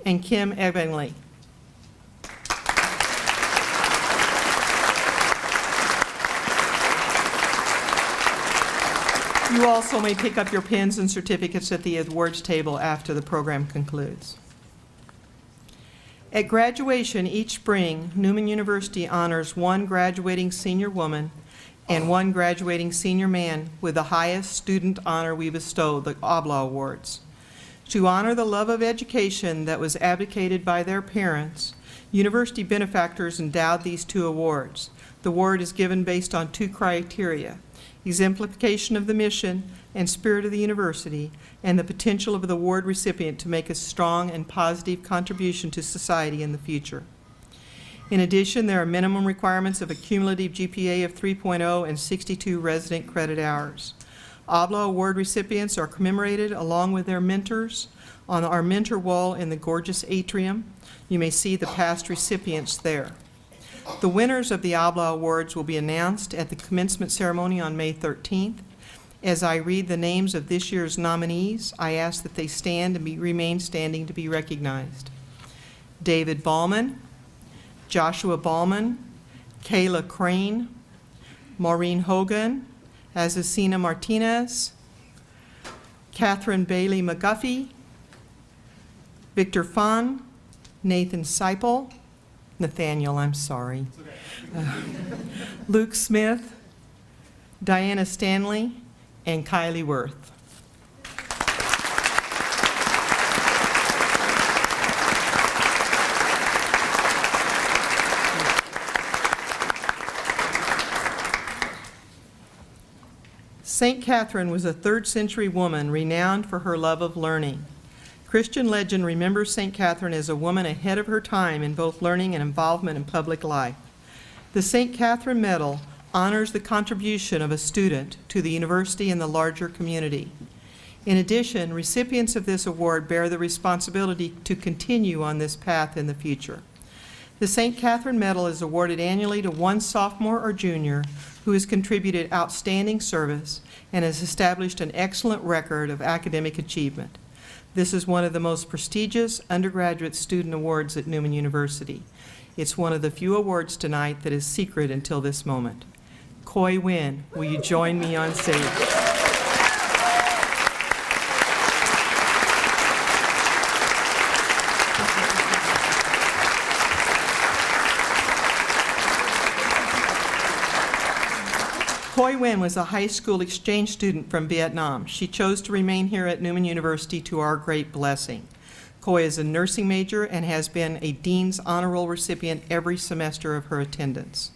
R: and Kim Evanley. You also may pick up your pins and certificates at the awards table after the program concludes. At graduation each spring, Newman University honors one graduating senior woman and one graduating senior man with the highest student honor we bestow, the Obla Awards. To honor the love of education that was advocated by their parents, university benefactors endowed these two awards. The award is given based on two criteria: exemplification of the mission and spirit of the university, and the potential of the award recipient to make a strong and positive contribution to society in the future. In addition, there are minimum requirements of a cumulative GPA of 3.0 and 62 resident credit hours. Obla Award recipients are commemorated along with their mentors on our mentor wall in the gorgeous atrium. You may see the past recipients there. The winners of the Obla Awards will be announced at the commencement ceremony on May 13th. As I read the names of this year's nominees, I ask that they stand and remain standing to be recognized. David Ballman, Joshua Ballman, Kayla Crane, Maureen Hogan, Azucena Martinez, Catherine Bailey McGuffey, Victor Fahn, Nathan Seipel, Nathaniel, I'm sorry, Luke Smith, Diana Stanley, and Kylie Worth. St. Catherine was a 3rd century woman renowned for her love of learning. Christian legend remembers St. Catherine as a woman ahead of her time in both learning and involvement in public life. The St. Catherine Medal honors the contribution of a student to the university and the larger community. In addition, recipients of this award bear the responsibility to continue on this path in the future. The St. Catherine Medal is awarded annually to one sophomore or junior who has contributed outstanding service and has established an excellent record of academic achievement. This is one of the most prestigious undergraduate student awards at Newman University. It's one of the few awards tonight that is secret until this moment. Coi Win, will you join me on stage? Coi Win was a high school exchange student from Vietnam. She chose to remain here at Newman University to our great blessing. Coi is a nursing major and has been a Dean's Honor Roll recipient every semester of her attendance.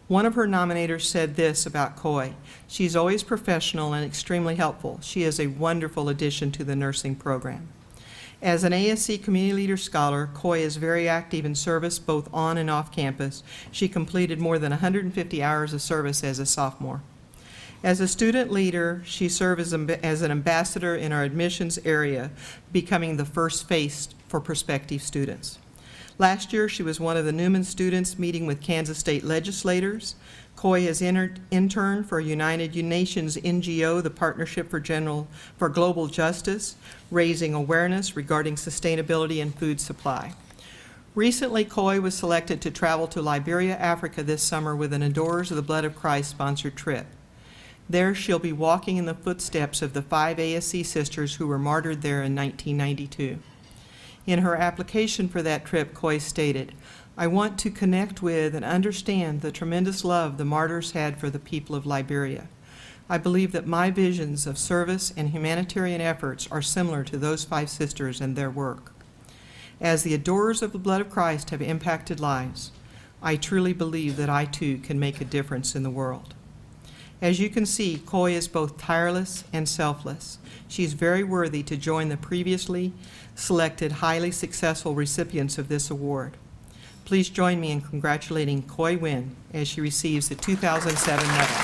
R: One of her nominators said this about Coi: "She's always professional and extremely helpful. She is a wonderful addition to the nursing program." As an ASC Community Leader Scholar, Coi is very active in service both on and off campus. She completed more than 150 hours of service as a sophomore. As a student leader, she served as an ambassador in our admissions area, becoming the first face for prospective students. Last year, she was one of the Newman students meeting with Kansas State legislators. Coi has interned for United Nations NGO, the Partnership for Global Justice, raising awareness regarding sustainability and food supply. Recently, Coi was selected to travel to Liberia, Africa this summer with an Adorers of the Blood of Christ sponsored trip. There, she'll be walking in the footsteps of the 5 ASC sisters who were martyred there in 1992. In her application for that trip, Coi stated, "I want to connect with and understand the tremendous love the martyrs had for the people of Liberia. I believe that my visions of service and humanitarian efforts are similar to those 5 sisters and their work. As the adorers of the blood of Christ have impacted lives, I truly believe that I too can make a difference in the world." As you can see, Coi is both tireless and selfless. She is very worthy to join the previously selected highly successful recipients of this award. Please join me in congratulating Coi Win as she receives the 2007 medal.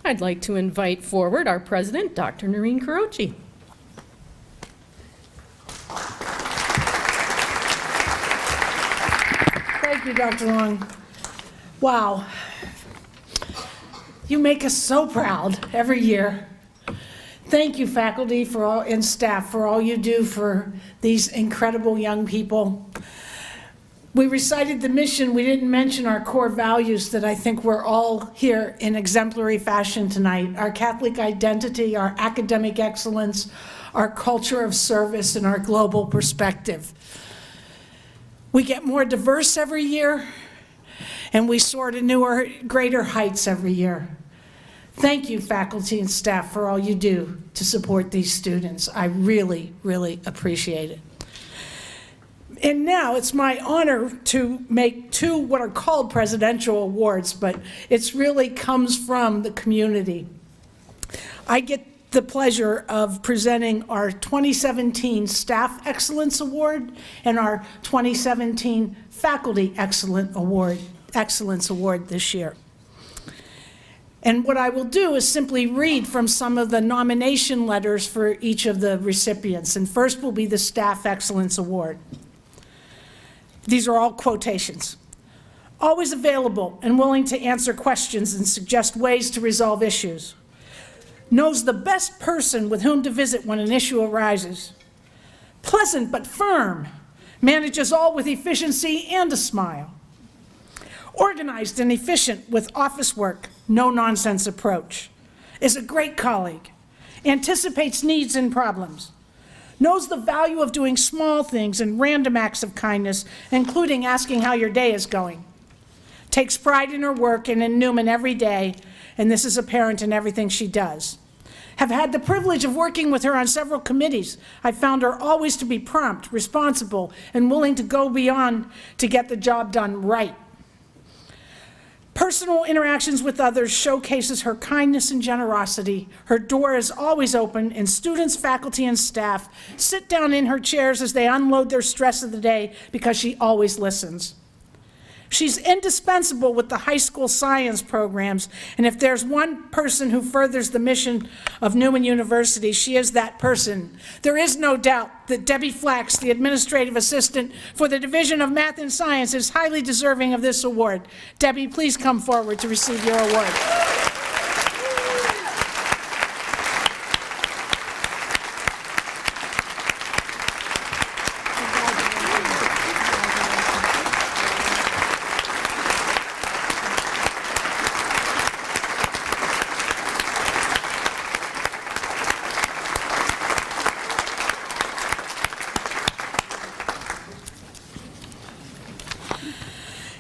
A: I'd like to invite forward our president, Dr. Noreen Carochi.
S: Thank you, Dr. Long. Wow. You make us so proud every year. Thank you, faculty for all, and staff, for all you do for these incredible young people. We recited the mission. We didn't mention our core values that I think we're all here in exemplary fashion tonight. Our Catholic identity, our academic excellence, our culture of service, and our global perspective. We get more diverse every year, and we soar to newer, greater heights every year. Thank you, faculty and staff, for all you do to support these students. I really, really appreciate it. And now it's my honor to make 2 what are called presidential awards, but it really comes from the community. I get the pleasure of presenting our 2017 Staff Excellence Award and our 2017 Faculty Excellence Award this year. And what I will do is simply read from some of the nomination letters for each of the recipients. And first will be the Staff Excellence Award. These are all quotations. Always available and willing to answer questions and suggest ways to resolve issues. Knows the best person with whom to visit when an issue arises. Pleasant but firm. Manages all with efficiency and a smile. Organized and efficient with office work, no-nonsense approach. Is a great colleague. Anticipates needs and problems. Knows the value of doing small things and random acts of kindness, including asking how your day is going. Takes pride in her work and in Newman every day, and this is apparent in everything she does. Have had the privilege of working with her on several committees. I found her always to be prompt, responsible, and willing to go beyond to get the job done right. Personal interactions with others showcases her kindness and generosity. Her door is always open, and students, faculty, and staff sit down in her chairs as they unload their stress of the day because she always listens. She's indispensable with the high school science programs, and if there's one person who furthers the mission of Newman University, she is that person. There is no doubt that Debbie Flax, the administrative assistant for the Division of Math and Science, is highly deserving of this award. Debbie, please come forward to receive your award.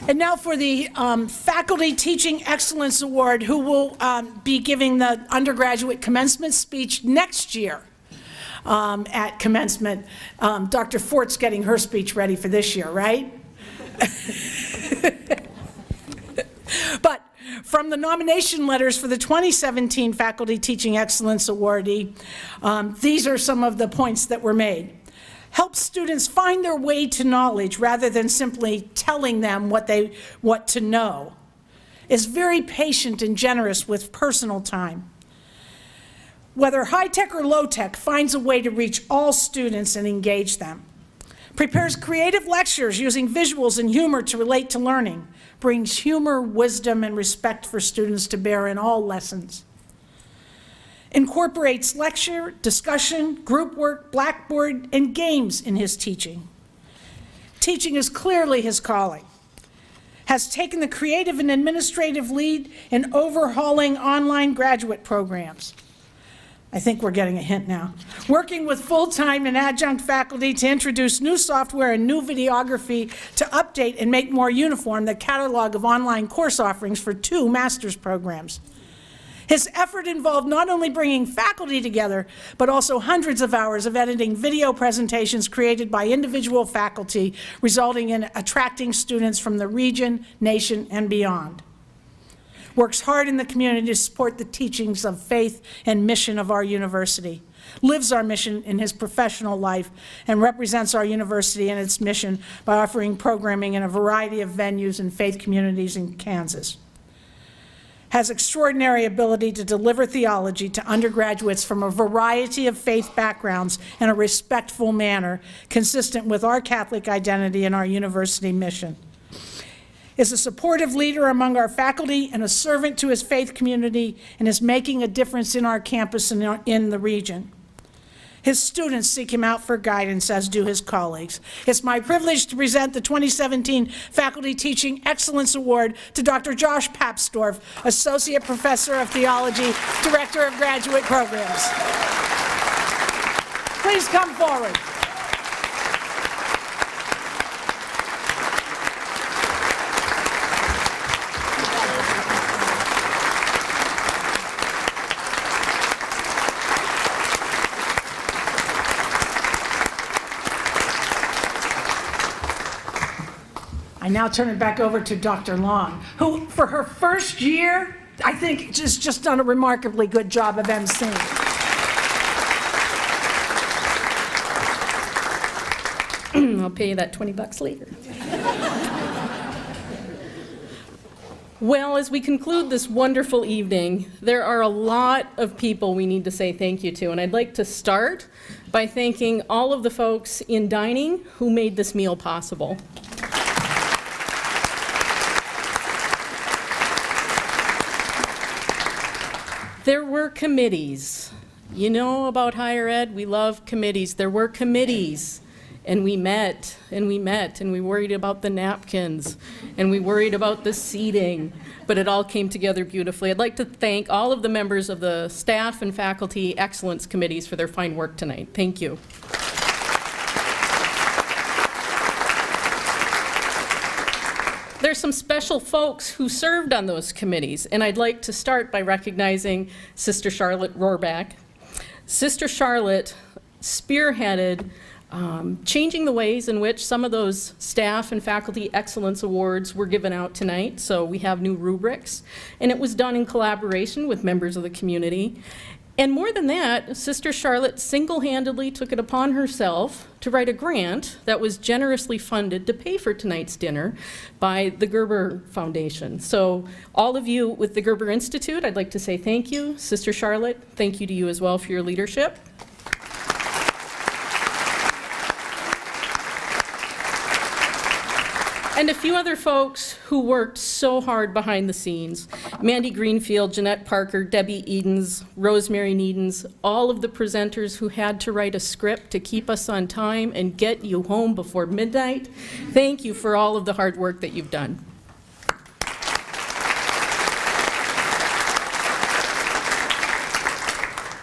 S: And now for the Faculty Teaching Excellence Award, who will be giving the undergraduate commencement speech next year at commencement. Dr. Fort's getting her speech ready for this year, right? But from the nomination letters for the 2017 Faculty Teaching Excellence Awardee, these are some of the points that were made. Help students find their way to knowledge rather than simply telling them what to know. Is very patient and generous with personal time. Whether high-tech or low-tech, finds a way to reach all students and engage them. Prepares creative lectures using visuals and humor to relate to learning. Brings humor, wisdom, and respect for students to bear in all lessons. Incorporates lecture, discussion, group work, blackboard, and games in his teaching. Teaching is clearly his calling. Has taken the creative and administrative lead in overhauling online graduate programs. I think we're getting a hint now. Working with full-time and adjunct faculty to introduce new software and new videography to update and make more uniform the catalog of online course offerings for 2 master's programs. His effort involved not only bringing faculty together, but also hundreds of hours of editing video presentations created by individual faculty, resulting in attracting students from the region, nation, and beyond. Works hard in the community to support the teachings of faith and mission of our university. Lives our mission in his professional life and represents our university and its mission by offering programming in a variety of venues and faith communities in Kansas. Has extraordinary ability to deliver theology to undergraduates from a variety of faith backgrounds in a respectful manner, consistent with our Catholic identity and our university mission. Is a supportive leader among our faculty and a servant to his faith community, and is making a difference in our campus and in the region. His students seek him out for guidance, as do his colleagues. It's my privilege to present the 2017 Faculty Teaching Excellence Award to Dr. Josh Papsdorf, Associate Professor of Theology, Director of Graduate Programs. Please come forward. I now turn it back over to Dr. Long, who, for her first year, I think just done a remarkably good job of emceeing.
A: I'll pay you that $20 later. Well, as we conclude this wonderful evening, there are a lot of people we need to say thank you to, and I'd like to start by thanking all of the folks in dining who made this meal possible. There were committees. You know about higher ed, we love committees. There were committees, and we met, and we met, and we worried about the napkins, and we worried about the seating, but it all came together beautifully. I'd like to thank all of the members of the staff and faculty excellence committees for their fine work tonight. Thank you. There's some special folks who served on those committees, and I'd like to start by recognizing Sister Charlotte Rohrback. Sister Charlotte spearheaded changing the ways in which some of those staff and faculty excellence awards were given out tonight. So we have new rubrics, and it was done in collaboration with members of the community. And more than that, Sister Charlotte single-handedly took it upon herself to write a grant that was generously funded to pay for tonight's dinner by the Gerber Foundation. So all of you with the Gerber Institute, I'd like to say thank you. Sister Charlotte, thank you to you as well for your leadership. And a few other folks who worked so hard behind the scenes. Mandy Greenfield, Jeanette Parker, Debbie Edens, Rosemary Needens, all of the presenters who had to write a script to keep us on time and get you home before midnight. Thank you for all of the hard work that you've done.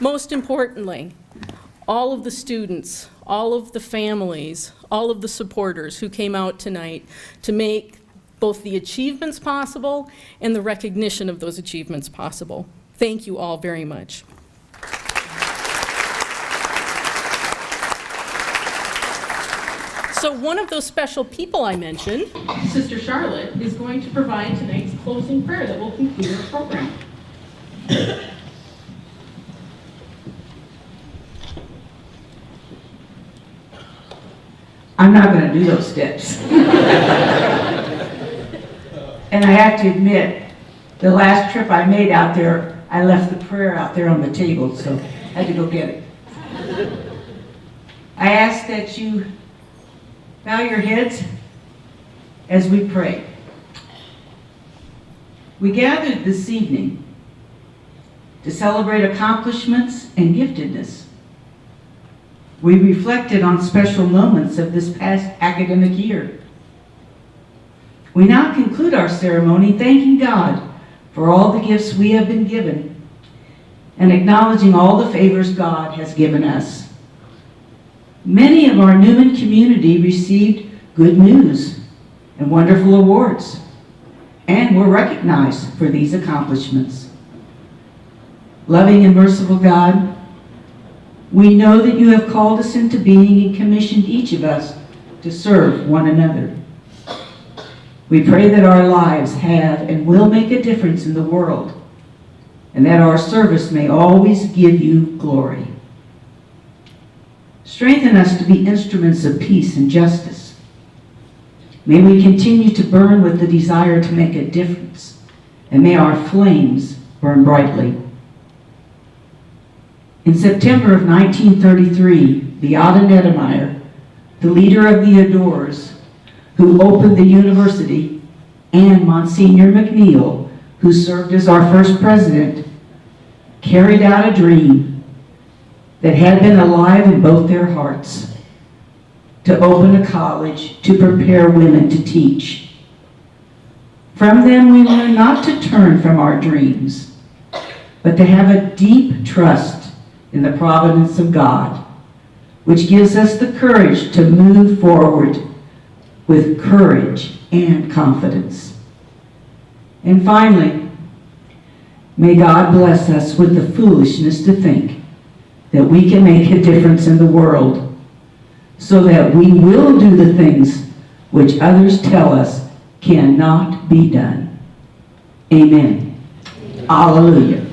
A: Most importantly, all of the students, all of the families, all of the supporters who came out tonight to make both the achievements possible and the recognition of those achievements possible. Thank you all very much. So one of those special people I mentioned, Sister Charlotte, is going to provide tonight's closing prayer that will conclude our program.
T: I'm not going to do those steps. And I have to admit, the last trip I made out there, I left the prayer out there on the table, so I had to go get it. I ask that you Bow your heads as we pray. We gathered this evening to celebrate accomplishments and giftedness. We reflected on special moments of this past academic year. We now conclude our ceremony thanking God for all the gifts we have been given and acknowledging all the favors God has given us. Many of our Newman community received good news and wonderful awards and were recognized for these accomplishments. Loving and merciful God, we know that you have called us into being and commissioned each of us to serve one another. We pray that our lives have and will make a difference in the world, and that our service may always give you glory. Strengthen us to be instruments of peace and justice. May we continue to burn with the desire to make a difference, and may our flames burn brightly. In September of 1933, Beata Nettemeyer, the leader of the Adores, who opened the university, and Monsignor McNeil, who served as our first president, carried out a dream that had been alive in both their hearts, to open a college to prepare women to teach. From them we learn not to turn from our dreams, but to have a deep trust in the providence of God, which gives us the courage to move forward with courage and confidence. And finally, may God bless us with the foolishness to think that we can make a difference in the world, so that we will do the things which others tell us cannot be done. Amen. Hallelujah.